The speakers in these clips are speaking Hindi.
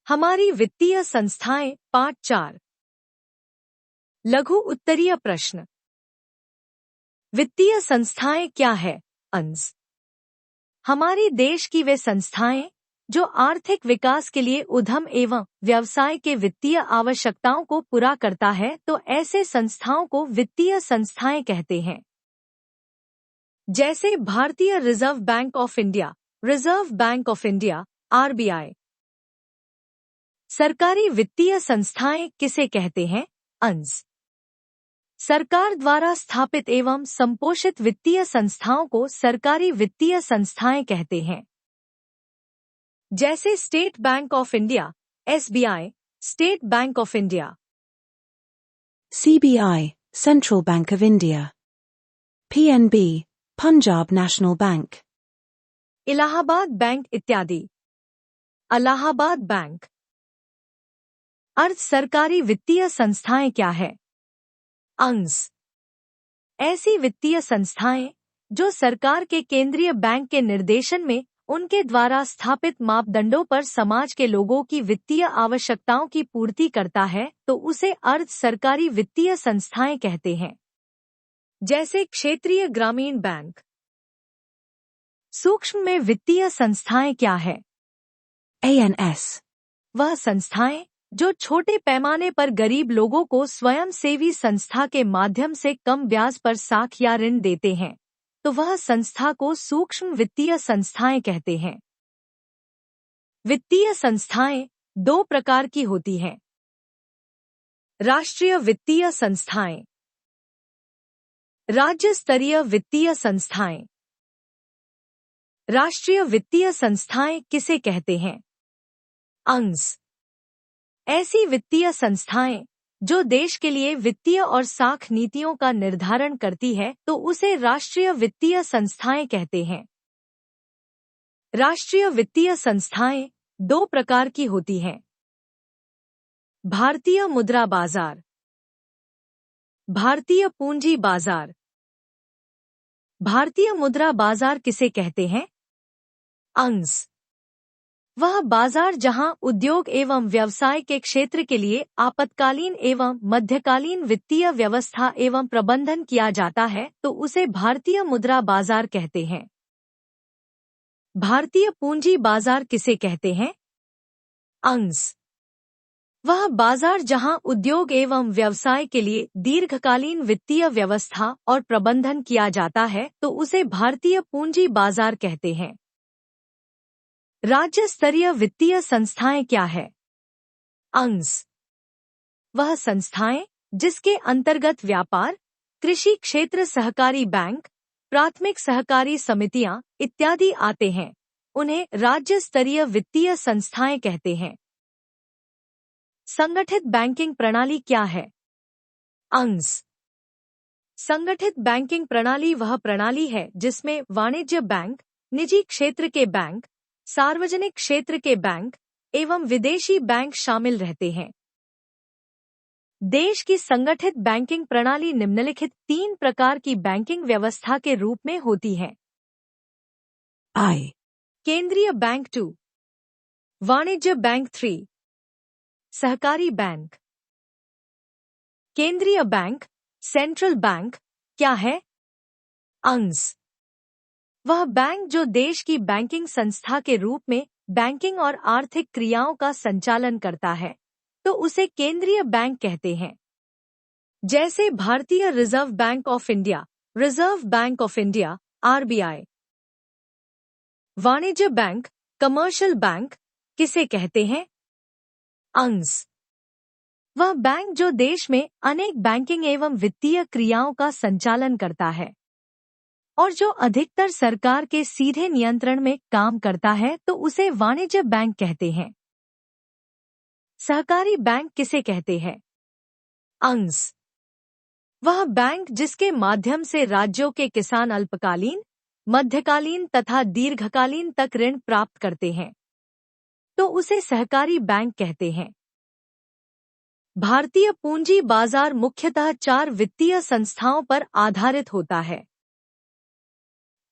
हमारी वित्तीय संस्थाएं पाठ 4। लघु उत्तरीय प्रश्न। वित्तीय संस्थाएं क्या है? अंश। हमारी देश की वे संस्थाएं जो आर्थिक विकास के लिए उद्यम एवं व्यवसाय के वित्तीय आवश्यकताओं को पूरा करता है, तो ऐसे संस्थाओं को वित्तीय संस्थाएं कहते हैं। जैसे भारतीय reserve bank of India, reserve bank of India, RBI. सरकारी वित्तीय संस्थाएं किसे कहते हैं? अंश। सरकार द्वारा स्थापित एवं संपोषित वित्तीय संस्थाओं को सरकारी वित्तीय संस्थाएं कहते हैं। जैसे state bank of India, SBI, state bank of India. CBI, Central Bank of India. PNB, Punjab National Bank. Allahabad bank इत्यादि। अलाहाबाद बैंक। अर्ध सरकारी वित्तीय संस्थाएं क्या है? अंश। ऐसी वित्तीय संस्थाएं जो सरकार के केंद्रीय बैंक के निर्देशन में उनके द्वारा स्थापित मापदंडों पर समाज के लोगों की वित्तीय आवश्यकताओं की पूर्ति करता है, तो उसे अर्ध सरकारी वित्तीय संस्थाएं कहते हैं। जैसे क्षेत्रीय ग्रामीण बैंक। सूक्ष्म में वित्तीय संस्थाएं क्या है? ANS. वह संस्थाएं जो छोटे पैमाने पर गरीब लोगों को स्वयंसेवी संस्था के माध्यम से कम ब्याज पर साख या ऋण देते हैं, तो वह संस्था को सूक्ष्म वित्तीय संस्थाएं कहते हैं। वित्तीय संस्थाएं दो प्रकार की होती हैं। राष्ट्रीय वित्तीय संस्थाएं, राज्य स्तरीय वित्तीय संस्थाएं। राष्ट्रीय वित्तीय संस्थाएं किसे कहते हैं? अंश। ऐसी वित्तीय संस्थाएं जो देश के लिए वित्तीय और साख नीतियों का निर्धारण करती है, तो उसे राष्ट्रीय वित्तीय संस्थाएं कहते हैं। राष्ट्रीय वित्तीय संस्थाएं दो प्रकार की होती हैं। भारतीय मुद्रा बाजार, भारतीय पूंजी बाजार। भारतीय मुद्रा बाजार किसे कहते हैं? अंश। वह बाजार जहां उद्योग एवं व्यवसाय के क्षेत्र के लिए आपातकालीन एवं मध्यकालीन वित्तीय व्यवस्था एवं प्रबंधन किया जाता है, तो उसे भारतीय मुद्रा बाजार कहते हैं। भारतीय पूंजी बाजार किसे कहते हैं? अंश। वह बाजार जहां उद्योग एवं व्यवसाय के लिए दीर्घकालीन वित्तीय व्यवस्था और प्रबंधन किया जाता है, तो उसे भारतीय पूंजी बाजार कहते हैं। राज्य स्तरीय वित्तीय संस्थाएं क्या है? अंश। वह संस्थाएं जिसके अंतर्गत व्यापार, कृषि क्षेत्र सहकारी बैंक, प्राथमिक सहकारी समितियां इत्यादि आते हैं, उन्हें राज्य स्तरीय वित्तीय संस्थाएं कहते हैं। संगठित बैंकिंग प्रणाली क्या है? अंश। संगठित बैंकिंग प्रणाली वह प्रणाली है जिसमें वाणिज्य बैंक, निजी क्षेत्र के बैंक, सार्वजनिक क्षेत्र के बैंक एवं विदेशी बैंक शामिल रहते हैं। देश की संगठित बैंकिंग प्रणाली निम्नलिखित तीन प्रकार की बैंकिंग व्यवस्था के रूप में होती है। I. केंद्रीय बैंक 2, वाणिज्य बैंक 3, सहकारी बैंक। केंद्रीय बैंक, सेंट्रल बैंक क्या है? अंश। वह बैंक जो देश की बैंकिंग संस्था के रूप में बैंकिंग और आर्थिक क्रियाओं का संचालन करता है, तो उसे केंद्रीय बैंक कहते हैं। जैसे भारतीय reserve bank of India, reserve bank of India, RBI. वाणिज्य बैंक, कमर्शियल बैंक किसे कहते हैं? अंश। वह बैंक जो देश में अनेक बैंकिंग एवं वित्तीय क्रियाओं का संचालन करता है और जो अधिकतर सरकार के सीधे नियंत्रण में काम करता है, तो उसे वाणिज्य बैंक कहते हैं। सहकारी बैंक किसे कहते हैं? अंश। वह बैंक जिसके माध्यम से राज्यों के किसान अल्पकालीन, मध्यकालीन तथा दीर्घकालीन तक ऋण प्राप्त करते हैं, तो उसे सहकारी बैंक कहते हैं। भारतीय पूंजी बाजार मुख्यतः 4 वित्तीय संस्थाओं पर आधारित होता है।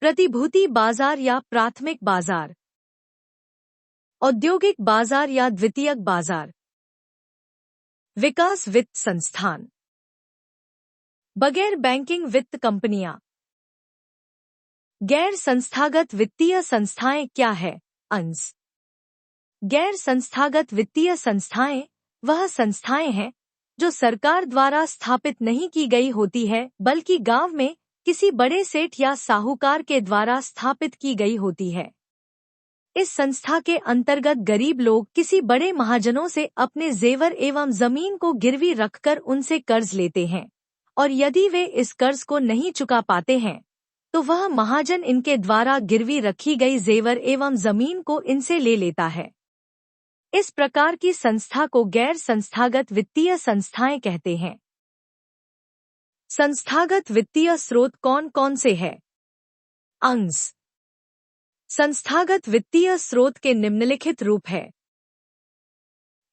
प्रतिभूति बाजार या प्राथमिक बाजार, औद्योगिक बाजार या द्वितीयक बाजार। विकास वित्त संस्थान। बगैर बैंकिंग वित्त कंपनियां। गैर संस्थागत वित्तीय संस्थाएं क्या है? अंश। गैर संस्थागत वित्तीय संस्थाएं वह संस्थाएं हैं जो सरकार द्वारा स्थापित नहीं की गई होती है, बल्कि गांव में किसी बड़े सेठ या साहूकार के द्वारा स्थापित की गई होती है। इस संस्था के अंतर्गत गरीब लोग किसी बड़े महाजनों से अपने जेवर एवं जमीन को गिरवी रखकर उनसे कर्ज लेते हैं, और यदि वे इस कर्ज को नहीं चुका पाते हैं तो वह महाजन इनके द्वारा गिरवी रखी गई जेवर एवं जमीन को इनसे ले लेता है। इस प्रकार की संस्था को गैर संस्थागत वित्तीय संस्थाएं कहते हैं। संस्थागत वित्तीय स्रोत कौन कौन से हैं? अंश। संस्थागत वित्तीय स्रोत के निम्नलिखित रूप है।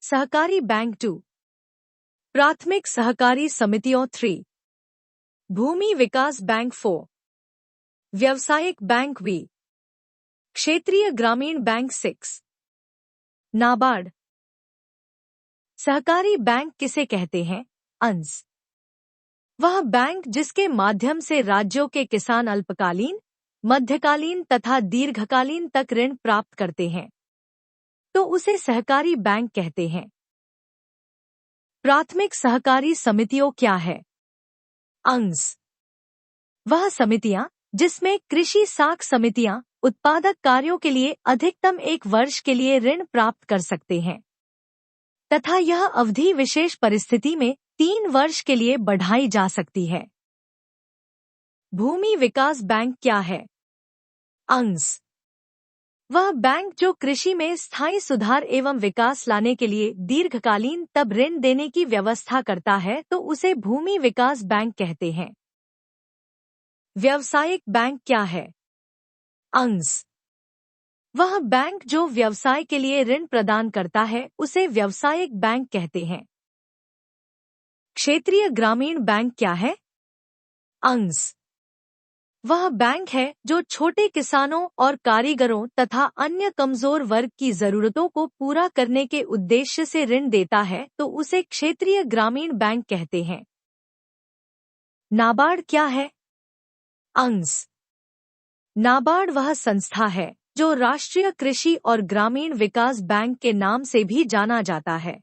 सहकारी बैंक 2, प्राथमिक सहकारी समितियों 3, भूमि विकास बैंक 4, व्यावसायिक बैंक V, क्षेत्रीय ग्रामीण बैंक 6, नाबार्ड। सहकारी बैंक किसे कहते हैं? अंश। वह बैंक जिसके माध्यम से राज्यों के किसान अल्पकालीन, मध्यकालीन तथा दीर्घकालीन तक ऋण प्राप्त करते हैं, तो उसे सहकारी बैंक कहते हैं। प्राथमिक सहकारी समितियों क्या है? अंश। वह समितियां जिसमें कृषि साख समितियां उत्पादक कार्यों के लिए अधिकतम 1 वर्ष के लिए ऋण प्राप्त कर सकते हैं तथा यह अवधि विशेष परिस्थिति में 3 वर्ष के लिए बढ़ाई जा सकती है। भूमि विकास बैंक क्या है? अंश। वह बैंक जो कृषि में स्थायी सुधार एवं विकास लाने के लिए दीर्घकालीन तब ऋण देने की व्यवस्था करता है, तो उसे भूमि विकास बैंक कहते हैं। व्यावसायिक बैंक क्या है? अंश। वह बैंक जो व्यवसाय के लिए ऋण प्रदान करता है उसे व्यावसायिक बैंक कहते हैं। क्षेत्रीय ग्रामीण बैंक क्या है? अंश। वह बैंक है जो छोटे किसानों और कारीगरों तथा अन्य कमजोर वर्ग की जरूरतों को पूरा करने के उद्देश्य से ऋण देता है, तो उसे क्षेत्रीय ग्रामीण बैंक कहते हैं। नाबार्ड क्या है? अंश। नाबार्ड वह संस्था है जो राष्ट्रीय कृषि और ग्रामीण विकास बैंक के नाम से भी जाना जाता है।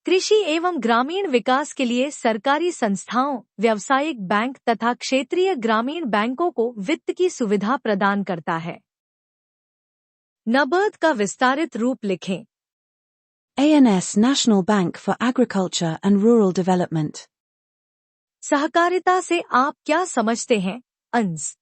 कृषि एवं ग्रामीण विकास के लिए सरकारी संस्थाओं, व्यावसायिक बैंक तथा क्षेत्रीय ग्रामीण बैंकों को वित्त की सुविधा प्रदान करता है। नाबार्ड का विस्तारित रूप लिखें। ANS National Bank for Agriculture and Rural Development। सहकारिता से आप क्या समझते हैं? अंश।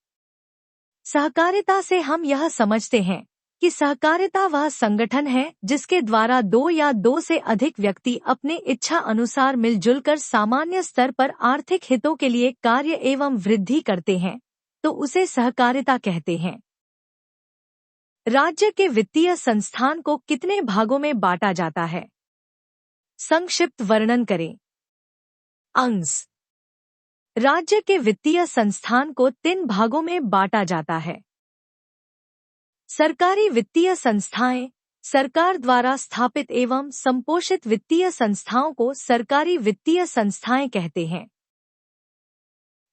सहकारिता से हम यह समझते हैं कि सहकारिता वह संगठन है जिसके द्वारा 2 या 2 से अधिक व्यक्ति अपने इच्छा अनुसार मिलजुल कर सामान्य स्तर पर आर्थिक हितों के लिए कार्य एवं वृद्धि करते हैं, तो उसे सहकारिता कहते हैं। राज्य के वित्तीय संस्थान को कितने भागों में बांटा जाता है? संक्षिप्त वर्णन करें। अंश। राज्य के वित्तीय संस्थान को 3 भागों में बांटा जाता है। सरकारी वित्तीय संस्थाएं सरकार द्वारा स्थापित एवं संपोषित वित्तीय संस्थाओं को सरकारी वित्तीय संस्थाएं कहते हैं।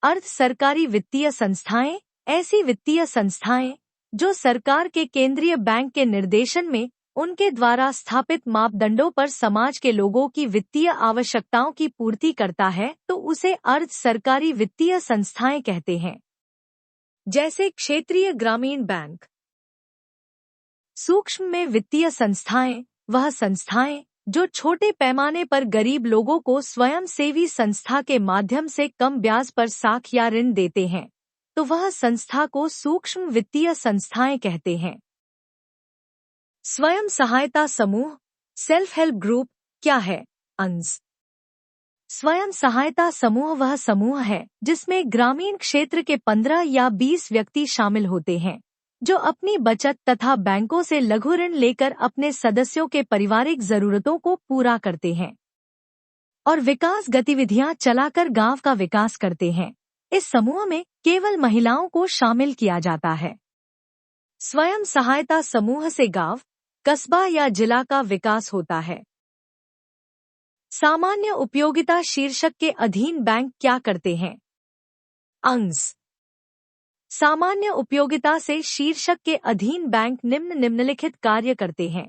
अर्ध सरकारी वित्तीय संस्थाएं ऐसी वित्तीय संस्थाएं जो सरकार के केंद्रीय बैंक के निर्देशन में उनके द्वारा स्थापित मापदंडों पर समाज के लोगों की वित्तीय आवश्यकताओं की पूर्ति करता है, तो उसे अर्ध सरकारी वित्तीय संस्थाएं कहते हैं। जैसे क्षेत्रीय ग्रामीण बैंक। सूक्ष्म में वित्तीय संस्थाएं वह संस्थाएं जो छोटे पैमाने पर गरीब लोगों को स्वयंसेवी संस्था के माध्यम से कम ब्याज पर साख या ऋण देते हैं, तो वह संस्था को सूक्ष्म वित्तीय संस्थाएं कहते हैं। स्वयं सहायता समूह सेल्फ हेल्प ग्रुप क्या है? अंश। स्वयं सहायता समूह वह समूह है जिसमें ग्रामीण क्षेत्र के 15 या 20 व्यक्ति शामिल होते हैं, जो अपनी बचत तथा बैंकों से लघु ऋण लेकर अपने सदस्यों के पारिवारिक जरूरतों को पूरा करते हैं और विकास गतिविधियां चलाकर गांव का विकास करते हैं। इस समूह में केवल महिलाओं को शामिल किया जाता है। स्वयं सहायता समूह से गांव, कस्बा या जिला का विकास होता है। सामान्य उपयोगिता शीर्षक के अधीन बैंक क्या करते हैं? अंश। सामान्य उपयोगिता से शीर्षक के अधीन बैंक निम्नलिखित कार्य करते हैं।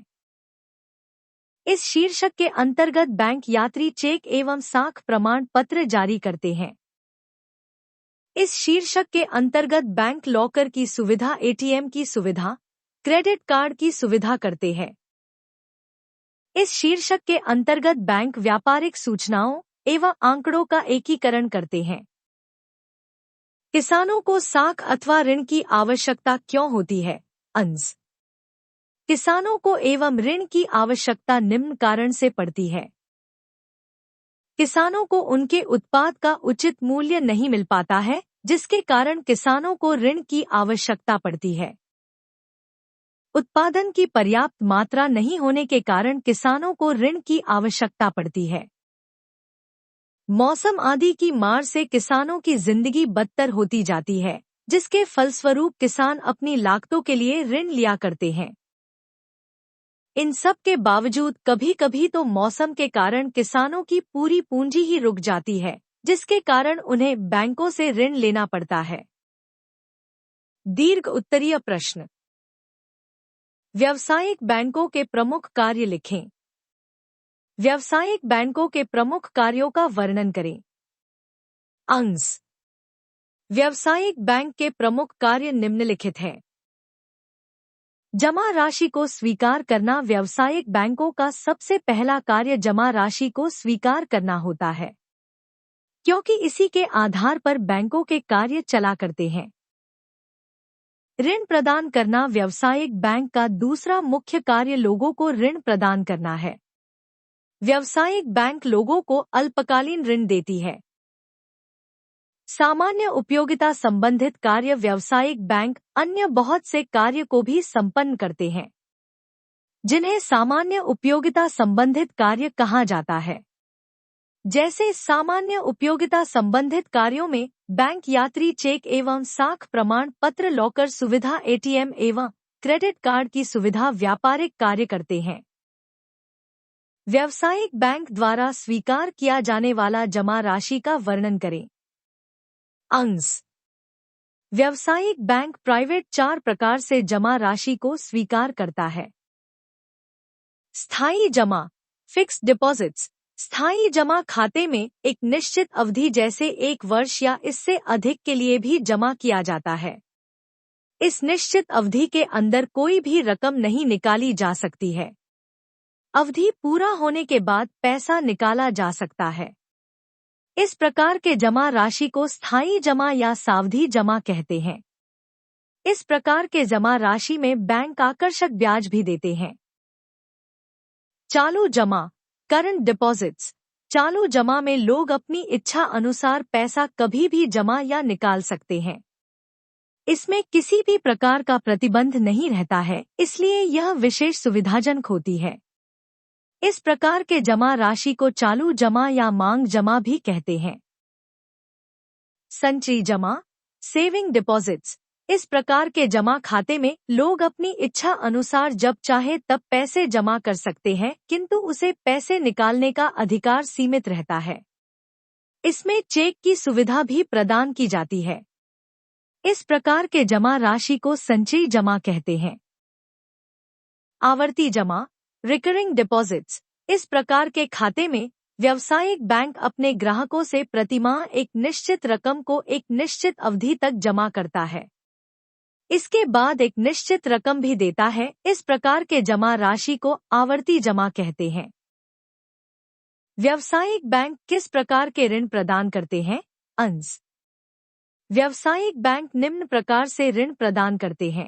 इस शीर्षक के अंतर्गत बैंक यात्री चेक एवं साख प्रमाण पत्र जारी करते हैं। इस शीर्षक के अंतर्गत बैंक लॉकर की सुविधा, एटीएम की सुविधा, क्रेडिट कार्ड की सुविधा करते हैं। इस शीर्षक के अंतर्गत बैंक व्यापारिक सूचनाओं एवं आंकड़ों का एकीकरण करते हैं। किसानों को साख अथवा ऋण की आवश्यकता क्यों होती है? अंश। किसानों को एवं ऋण की आवश्यकता निम्न कारण से पड़ती है। किसानों को उनके उत्पाद का उचित मूल्य नहीं मिल पाता है, जिसके कारण किसानों को ऋण की आवश्यकता पड़ती है। उत्पादन की पर्याप्त मात्रा नहीं होने के कारण किसानों को ऋण की आवश्यकता पड़ती है। मौसम आदि की मार से किसानों की जिंदगी बदतर होती जाती है, जिसके फलस्वरूप किसान अपनी लागतों के लिए ऋण लिया करते हैं। इन सब के बावजूद कभी कभी तो मौसम के कारण किसानों की पूरी पूंजी ही रुक जाती है, जिसके कारण उन्हें बैंकों से ऋण लेना पड़ता है। दीर्घ उत्तरीय प्रश्न। व्यावसायिक बैंकों के प्रमुख कार्य लिखें। व्यावसायिक बैंकों के प्रमुख कार्यों का वर्णन करें। अंश। व्यावसायिक बैंक के प्रमुख कार्य निम्नलिखित हैं। जमा राशि को स्वीकार करना। व्यावसायिक बैंकों का सबसे पहला कार्य जमा राशि को स्वीकार करना होता है, क्योंकि इसी के आधार पर बैंकों के कार्य चला करते हैं। ऋण प्रदान करना। व्यावसायिक बैंक का दूसरा मुख्य कार्य लोगों को ऋण प्रदान करना है। व्यावसायिक बैंक लोगों को अल्पकालीन ऋण देती है। सामान्य उपयोगिता संबंधित कार्य। व्यावसायिक बैंक अन्य बहुत से कार्य को भी संपन्न करते हैं, जिन्हें सामान्य उपयोगिता संबंधित कार्य कहा जाता है। जैसे सामान्य उपयोगिता संबंधित कार्यों में बैंक यात्री चेक एवं साख प्रमाण पत्र, लॉकर सुविधा, एटीएम एवं क्रेडिट कार्ड की सुविधा व्यापारिक कार्य करते हैं। व्यावसायिक बैंक द्वारा स्वीकार किया जाने वाला जमा राशि का वर्णन करें। अंश। व्यावसायिक बैंक प्राइवेट 4 प्रकार से जमा राशि को स्वीकार करता है। स्थायी जमा, फिक्स्ड डिपॉजिट्स। स्थायी जमा खाते में एक निश्चित अवधि जैसे 1 वर्ष या इससे अधिक के लिए भी जमा किया जाता है। इस निश्चित अवधि के अंदर कोई भी रकम नहीं निकाली जा सकती है। अवधि पूरा होने के बाद पैसा निकाला जा सकता है। इस प्रकार के जमा राशि को स्थायी जमा या सावधि जमा कहते हैं। इस प्रकार के जमा राशि में बैंक आकर्षक ब्याज भी देते हैं। चालू जमा, करंट डिपॉजिट्स। चालू जमा में लोग अपनी इच्छा अनुसार पैसा कभी भी जमा या निकाल सकते हैं। इसमें किसी भी प्रकार का प्रतिबंध नहीं रहता है, इसलिए यह विशेष सुविधाजनक होती है। इस प्रकार के जमा राशि को चालू जमा या मांग जमा भी कहते हैं। संचयी जमा, सेविंग डिपॉजिट्स। इस प्रकार के जमा खाते में लोग अपनी इच्छा अनुसार जब चाहे तब पैसे जमा कर सकते हैं, किंतु उसे पैसे निकालने का अधिकार सीमित रहता है। इसमें चेक की सुविधा भी प्रदान की जाती है। इस प्रकार के जमा राशि को संचयी जमा कहते हैं। आवर्ती जमा, रिकरिंग डिपॉजिट्स। इस प्रकार के खाते में व्यावसायिक बैंक अपने ग्राहकों से प्रतिमाह एक निश्चित रकम को एक निश्चित अवधि तक जमा करता है। इसके बाद एक निश्चित रकम भी देता है। इस प्रकार के जमा राशि को आवर्ती जमा कहते हैं। व्यावसायिक बैंक किस प्रकार के ऋण प्रदान करते हैं? अंश। व्यावसायिक बैंक निम्न प्रकार से ऋण प्रदान करते हैं।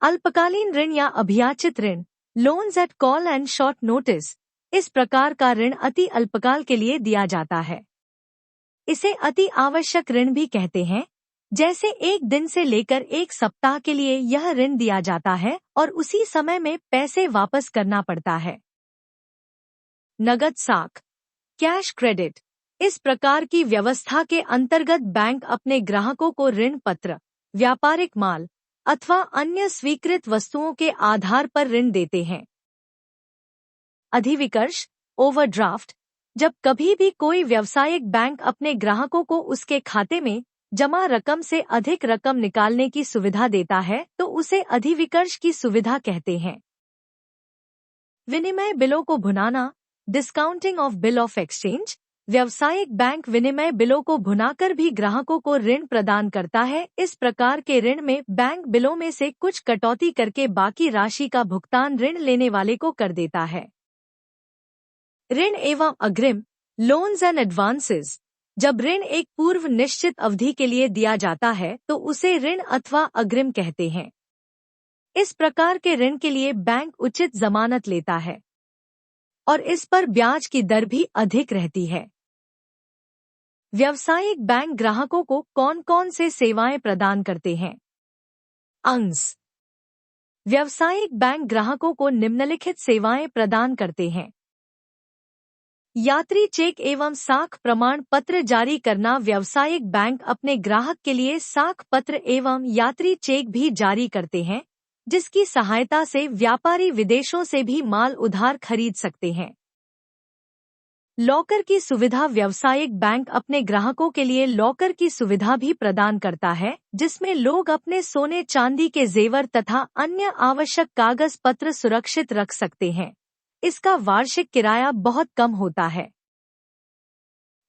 अल्पकालीन ऋण या अभियाचित ऋण, loans at call and short notice. इस प्रकार का ऋण अति अल्पकाल के लिए दिया जाता है। इसे अति आवश्यक ऋण भी कहते हैं। जैसे 1 दिन से लेकर 1 सप्ताह के लिए यह ऋण दिया जाता है और उसी समय में पैसे वापस करना पड़ता है। नगद साख, कैश क्रेडिट। इस प्रकार की व्यवस्था के अंतर्गत बैंक अपने ग्राहकों को ऋण पत्र, व्यापारिक माल अथवा अन्य स्वीकृत वस्तुओं के आधार पर ऋण देते हैं। अधिविकर्ष, ओवरड्राफ्ट। जब कभी भी कोई व्यावसायिक बैंक अपने ग्राहकों को उसके खाते में जमा रकम से अधिक रकम निकालने की सुविधा देता है तो उसे अधिविकर्ष की सुविधा कहते हैं। विनिमय बिलों को भुनाना, discounting of bill of exchange. व्यावसायिक बैंक विनिमय बिलों को भुनाकर भी ग्राहकों को ऋण प्रदान करता है। इस प्रकार के ऋण में बैंक बिलों में से कुछ कटौती करके बाकी राशि का भुगतान ऋण लेने वाले को कर देता है। ऋण एवं अग्रिम, लोन्स एंड एडवांसेस। जब ऋण एक पूर्व निश्चित अवधि के लिए दिया जाता है तो उसे ऋण अथवा अग्रिम कहते हैं। इस प्रकार के ऋण के लिए बैंक उचित जमानत लेता है और इस पर ब्याज की दर भी अधिक रहती है। व्यावसायिक बैंक ग्राहकों को कौन कौन से सेवाएं प्रदान करते हैं? अंश। व्यावसायिक बैंक ग्राहकों को निम्नलिखित सेवाएं प्रदान करते हैं। यात्री चेक एवं साख प्रमाण पत्र जारी करना। व्यावसायिक बैंक अपने ग्राहक के लिए साख पत्र एवं यात्री चेक भी जारी करते हैं, जिसकी सहायता से व्यापारी विदेशों से भी माल उधार खरीद सकते हैं। लॉकर की सुविधा। व्यावसायिक बैंक अपने ग्राहकों के लिए लॉकर की सुविधा भी प्रदान करता है, जिसमें लोग अपने सोने चांदी के जेवर तथा अन्य आवश्यक कागज पत्र सुरक्षित रख सकते हैं। इसका वार्षिक किराया बहुत कम होता है।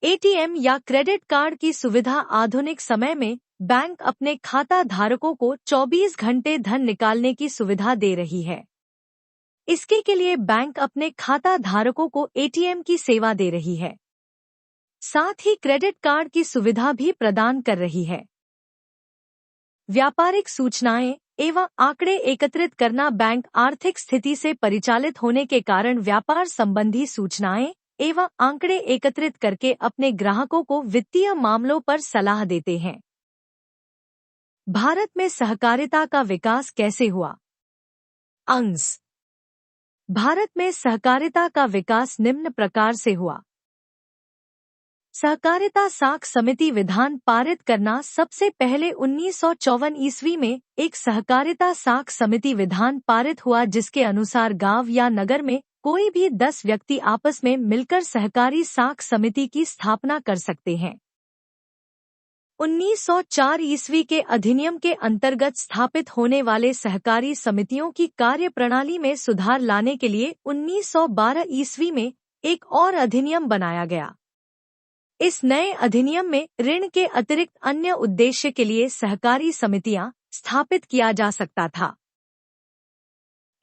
एटीएम या क्रेडिट कार्ड की सुविधा। आधुनिक समय में बैंक अपने खाता धारकों को 24 घंटे धन निकालने की सुविधा दे रही है। इसके लिए बैंक अपने खाता धारकों को एटीएम की सेवा दे रही है, साथ ही क्रेडिट कार्ड की सुविधा भी प्रदान कर रही है। व्यापारिक सूचनाएं एवं आंकड़े एकत्रित करना। बैंक आर्थिक स्थिति से परिचालित होने के कारण व्यापार संबंधी सूचनाएं एवं आंकड़े एकत्रित करके अपने ग्राहकों को वित्तीय मामलों पर सलाह देते हैं। भारत में सहकारिता का विकास कैसे हुआ? अंश। भारत में सहकारिता का विकास निम्न प्रकार से हुआ। सहकारिता साख समिति विधान पारित करना। सबसे पहले 1954 ईस्वी में एक सहकारिता साख समिति विधान पारित हुआ, जिसके अनुसार गांव या नगर में कोई भी 10 व्यक्ति आपस में मिलकर सहकारी साख समिति की स्थापना कर सकते हैं। 1904 ईस्वी के अधिनियम के अंतर्गत स्थापित होने वाले सहकारी समितियों की कार्यप्रणाली में सुधार लाने के लिए 1912 ईस्वी में एक और अधिनियम बनाया गया। इस नए अधिनियम में ऋण के अतिरिक्त अन्य उद्देश्य के लिए सहकारी समितियां स्थापित किया जा सकता था।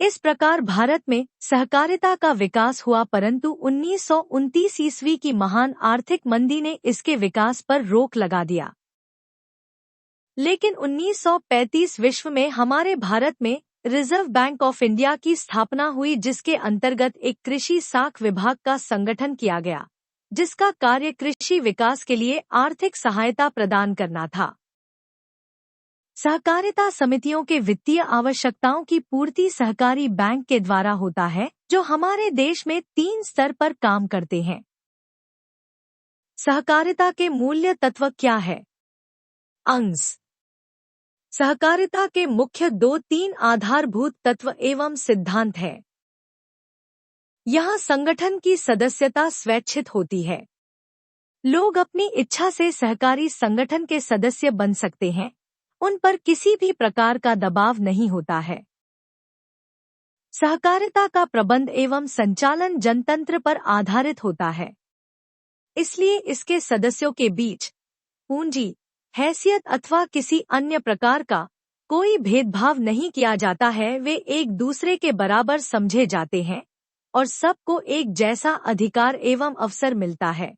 इस प्रकार भारत में सहकारिता का विकास हुआ, परंतु 1929 ईस्वी की महान आर्थिक मंदी ने इसके विकास पर रोक लगा दिया। लेकिन 1935 विश्व में हमारे भारत में रिजर्व बैंक ऑफ इंडिया की स्थापना हुई, जिसके अंतर्गत एक कृषि साख विभाग का संगठन किया गया, जिसका कार्य कृषि विकास के लिए आर्थिक सहायता प्रदान करना था। सहकारिता समितियों के वित्तीय आवश्यकताओं की पूर्ति सहकारी बैंक के द्वारा होता है, जो हमारे देश में 3 स्तर पर काम करते हैं। सहकारिता के मूल्य तत्व क्या है? अंश। सहकारिता के मुख्य 2-3 आधारभूत तत्व एवं सिद्धांत है। यहाँ संगठन की सदस्यता स्वैच्छित होती है। लोग अपनी इच्छा से सहकारी संगठन के सदस्य बन सकते हैं, उन पर किसी भी प्रकार का दबाव नहीं होता है। सहकारिता का प्रबंध एवं संचालन जनतंत्र पर आधारित होता है, इसलिए इसके सदस्यों के बीच पूंजी, हैसियत अथवा किसी अन्य प्रकार का कोई भेदभाव नहीं किया जाता है। वे एक दूसरे के बराबर समझे जाते हैं और सबको एक जैसा अधिकार एवं अवसर मिलता है।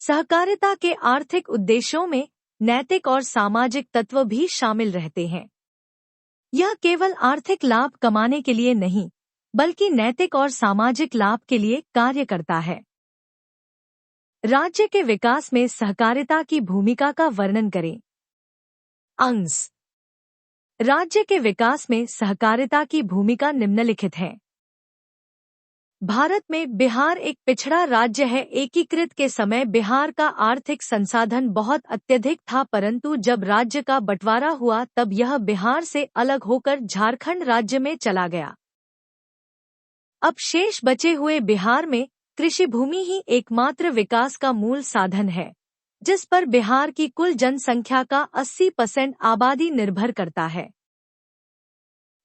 सहकारिता के आर्थिक उद्देश्यों में नैतिक और सामाजिक तत्व भी शामिल रहते हैं। यह केवल आर्थिक लाभ कमाने के लिए नहीं, बल्कि नैतिक और सामाजिक लाभ के लिए कार्य करता है। राज्य के विकास में सहकारिता की भूमिका का वर्णन करें। अंश। राज्य के विकास में सहकारिता की भूमिका निम्नलिखित है। भारत में बिहार एक पिछड़ा राज्य है। एकीकृत के समय बिहार का आर्थिक संसाधन बहुत अत्यधिक था, परंतु जब राज्य का बंटवारा हुआ तब यह बिहार से अलग होकर झारखंड राज्य में चला गया। अब शेष बचे हुए बिहार में कृषि भूमि ही एकमात्र विकास का मूल साधन है, जिस पर बिहार की कुल जनसंख्या का 80% आबादी निर्भर करता है।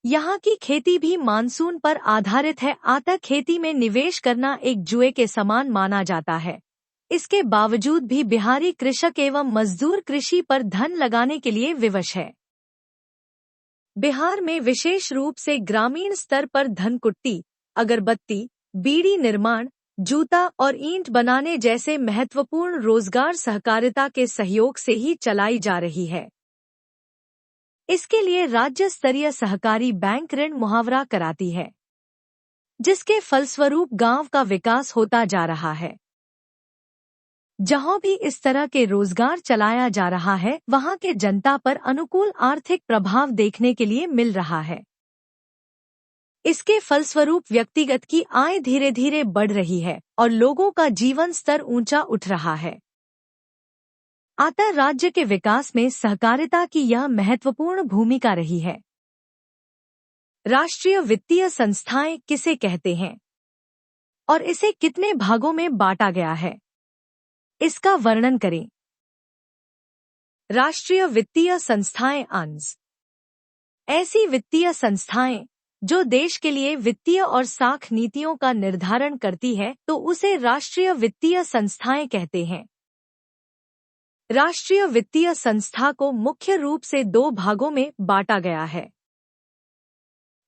यहाँ की खेती भी मानसून पर आधारित है, अतः खेती में निवेश करना एक जुए के समान माना जाता है। इसके बावजूद भी बिहारी कृषक एवं मजदूर कृषि पर धन लगाने के लिए विवश है। बिहार में विशेष रूप से ग्रामीण स्तर पर धनकुट्टी, अगरबत्ती, बीड़ी निर्माण, जूता और ईंट बनाने जैसे महत्वपूर्ण रोजगार सहकारिता के सहयोग से ही चलाई जा रही है। इसके लिए राज्य स्तरीय सहकारी बैंक ऋण मुहावरा कराती है, जिसके फलस्वरूप गांव का विकास होता जा रहा है। जहां भी इस तरह के रोजगार चलाया जा रहा है, वहां के जनता पर अनुकूल आर्थिक प्रभाव देखने के लिए मिल रहा है। इसके फलस्वरूप व्यक्तिगत की आय धीरे धीरे बढ़ रही है और लोगों का जीवन स्तर ऊंचा उठ रहा है। अतः राज्य के विकास में सहकारिता की यह महत्वपूर्ण भूमिका रही है। राष्ट्रीय वित्तीय संस्थाएं किसे कहते हैं और इसे कितने भागों में बांटा गया है, इसका वर्णन करें। राष्ट्रीय वित्तीय संस्थाएं अंश ऐसी वित्तीय संस्थाएं जो देश के लिए वित्तीय और साख नीतियों का निर्धारण करती है, तो उसे राष्ट्रीय वित्तीय संस्थाएं कहते हैं। राष्ट्रीय वित्तीय संस्था को मुख्य रूप से दो भागों में बांटा गया है।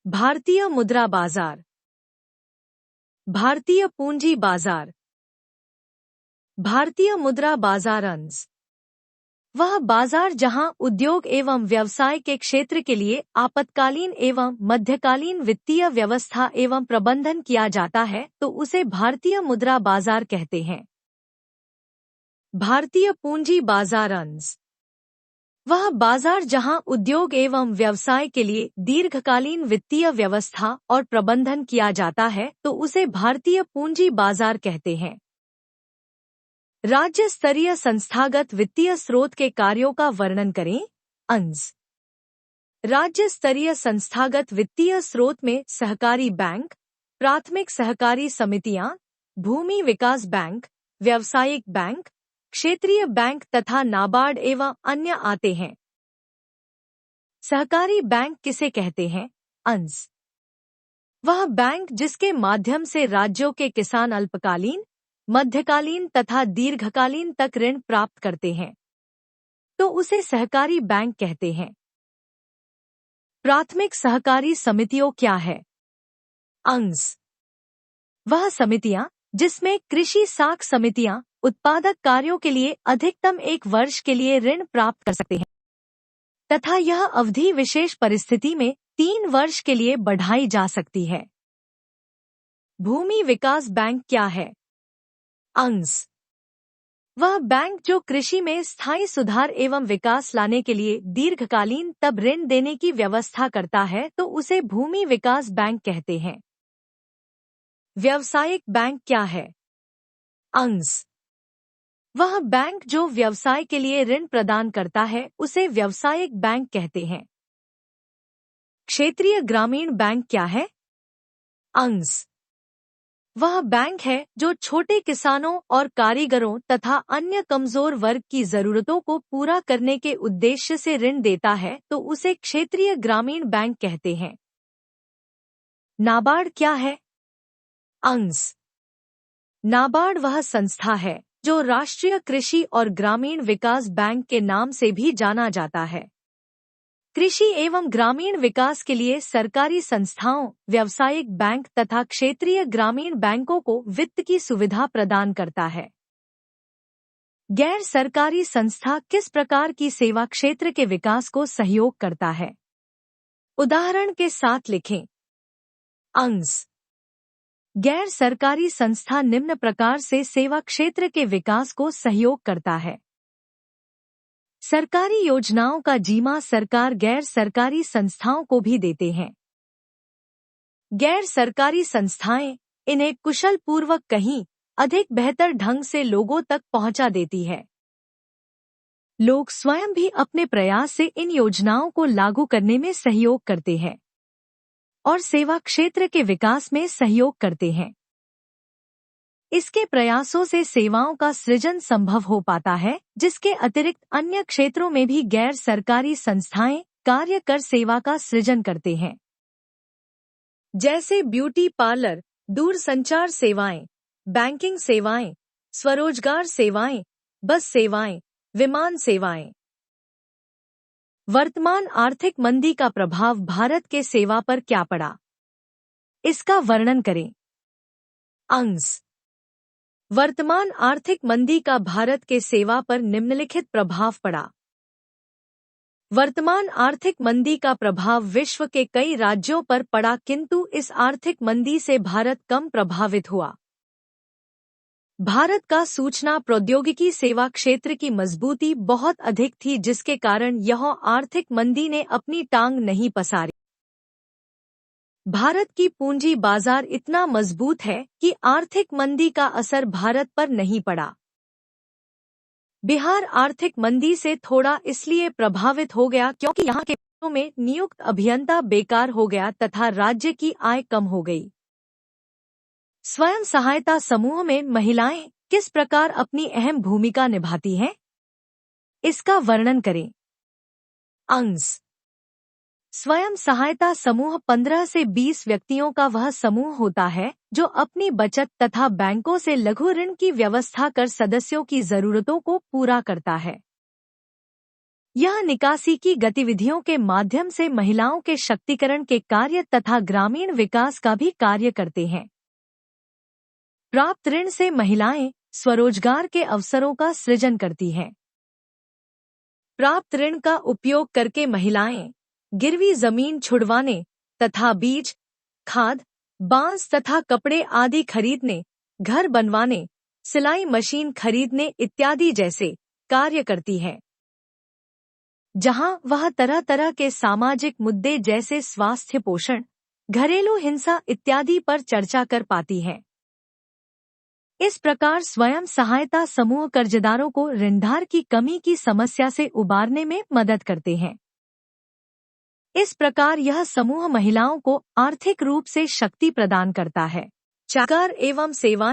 भारतीय मुद्रा बाजार, भारतीय पूंजी बाजार। भारतीय मुद्रा बाजार अंश वह बाजार जहां उद्योग एवं व्यवसाय के क्षेत्र के लिए आपातकालीन एवं मध्यकालीन वित्तीय व्यवस्था एवं प्रबंधन किया जाता है, तो उसे भारतीय मुद्रा बाजार कहते हैं। भारतीय पूंजी बाजार अंश वह बाजार जहां उद्योग एवं व्यवसाय के लिए दीर्घकालीन वित्तीय व्यवस्था और प्रबंधन किया जाता है, तो उसे भारतीय पूंजी बाजार कहते हैं। राज्य स्तरीय संस्थागत वित्तीय स्रोत के कार्यों का वर्णन करें। अंश राज्य स्तरीय संस्थागत वित्तीय स्रोत में सहकारी बैंक, प्राथमिक सहकारी समितियां, भूमि विकास बैंक, व्यावसायिक बैंक, क्षेत्रीय बैंक तथा नाबार्ड एवं अन्य आते हैं। सहकारी बैंक किसे कहते हैं? अंश वह बैंक जिसके माध्यम से राज्यों के किसान अल्पकालीन, मध्यकालीन तथा दीर्घकालीन तक ऋण प्राप्त करते हैं, तो उसे सहकारी बैंक कहते हैं। प्राथमिक सहकारी समितियों क्या है? अंश वह समितियां जिसमें कृषि साख समितियां उत्पादक कार्यों के लिए अधिकतम 1 वर्ष के लिए ऋण प्राप्त कर सकते हैं तथा यह अवधि विशेष परिस्थिति में 3 वर्ष के लिए बढ़ाई जा सकती है। भूमि विकास बैंक क्या है? अंश वह बैंक जो कृषि में स्थायी सुधार एवं विकास लाने के लिए दीर्घकालीन तब ऋण देने की व्यवस्था करता है, तो उसे भूमि विकास बैंक कहते हैं। व्यावसायिक बैंक क्या है? अंश वह बैंक जो व्यवसाय के लिए ऋण प्रदान करता है, उसे व्यावसायिक बैंक कहते हैं। क्षेत्रीय ग्रामीण बैंक क्या है? अंश वह बैंक है जो छोटे किसानों और कारीगरों तथा अन्य कमजोर वर्ग की जरूरतों को पूरा करने के उद्देश्य से ऋण देता है, तो उसे क्षेत्रीय ग्रामीण बैंक कहते हैं। नाबार्ड क्या है? अंश नाबार्ड वह संस्था है जो राष्ट्रीय कृषि और ग्रामीण विकास बैंक के नाम से भी जाना जाता है। कृषि एवं ग्रामीण विकास के लिए सरकारी संस्थाओं, व्यावसायिक बैंक तथा क्षेत्रीय ग्रामीण बैंकों को वित्त की सुविधा प्रदान करता है। गैर सरकारी संस्था किस प्रकार की सेवा क्षेत्र के विकास को सहयोग करता है? उदाहरण के साथ लिखें। अंश गैर सरकारी संस्था निम्न प्रकार से सेवा क्षेत्र के विकास को सहयोग करता है। सरकारी योजनाओं का जिम्मा सरकार गैर सरकारी संस्थाओं को भी देते हैं। गैर सरकारी संस्थाएं इन्हें कुशल पूर्वक कहीं अधिक बेहतर ढंग से लोगों तक पहुंचा देती है। लोग स्वयं भी अपने प्रयास से इन योजनाओं को लागू करने में सहयोग करते हैं और सेवा क्षेत्र के विकास में सहयोग करते हैं। इसके प्रयासों से सेवाओं का सृजन संभव हो पाता है, जिसके अतिरिक्त अन्य क्षेत्रों में भी गैर सरकारी संस्थाएं कार्य कर सेवा का सृजन करते हैं, जैसे ब्यूटी पार्लर, दूरसंचार सेवाएं, बैंकिंग सेवाएं, स्वरोजगार सेवाएं, बस सेवाएं, विमान सेवाएं। वर्तमान आर्थिक मंदी का प्रभाव भारत के सेवा पर क्या पड़ा, इसका वर्णन करें। अंश। वर्तमान आर्थिक मंदी का भारत के सेवा पर निम्नलिखित प्रभाव पड़ा। वर्तमान आर्थिक मंदी का प्रभाव विश्व के कई राज्यों पर पड़ा, किंतु इस आर्थिक मंदी से भारत कम प्रभावित हुआ। भारत का सूचना प्रौद्योगिकी सेवा क्षेत्र की मजबूती बहुत अधिक थी, जिसके कारण यह आर्थिक मंदी ने अपनी टांग नहीं पसारी। भारत की पूंजी बाजार इतना मजबूत है कि आर्थिक मंदी का असर भारत पर नहीं पड़ा। बिहार आर्थिक मंदी से थोड़ा इसलिए प्रभावित हो गया क्योंकि यहाँ के क्षेत्रों में नियुक्त अभियंता बेकार हो गया तथा राज्य की आय कम हो गई। स्वयं सहायता समूह में महिलाएं किस प्रकार अपनी अहम भूमिका निभाती हैं, इसका वर्णन करें। अंश। स्वयं सहायता समूह 15 से 20 व्यक्तियों का वह समूह होता है जो अपनी बचत तथा बैंकों से लघु ऋण की व्यवस्था कर सदस्यों की जरूरतों को पूरा करता है। यह निकासी की गतिविधियों के माध्यम से महिलाओं के शक्तिकरण के कार्य तथा ग्रामीण विकास का भी कार्य करते हैं। प्राप्त ऋण से महिलाएं स्वरोजगार के अवसरों का सृजन करती हैं। प्राप्त ऋण का उपयोग करके महिलाएं गिरवी जमीन छुड़वाने तथा बीज, खाद, बांस तथा कपड़े आदि खरीदने, घर बनवाने, सिलाई मशीन खरीदने इत्यादि जैसे कार्य करती हैं, जहां वह तरह तरह के सामाजिक मुद्दे जैसे स्वास्थ्य, पोषण, घरेलू हिंसा इत्यादि पर चर्चा कर पाती हैं। इस प्रकार स्वयं सहायता समूह कर्जदारों को ऋणधार की कमी की समस्या से उबारने में मदद करते हैं। इस प्रकार यह समूह महिलाओं को आर्थिक रूप से शक्ति प्रदान करता है। चाकर एवं सेवाएं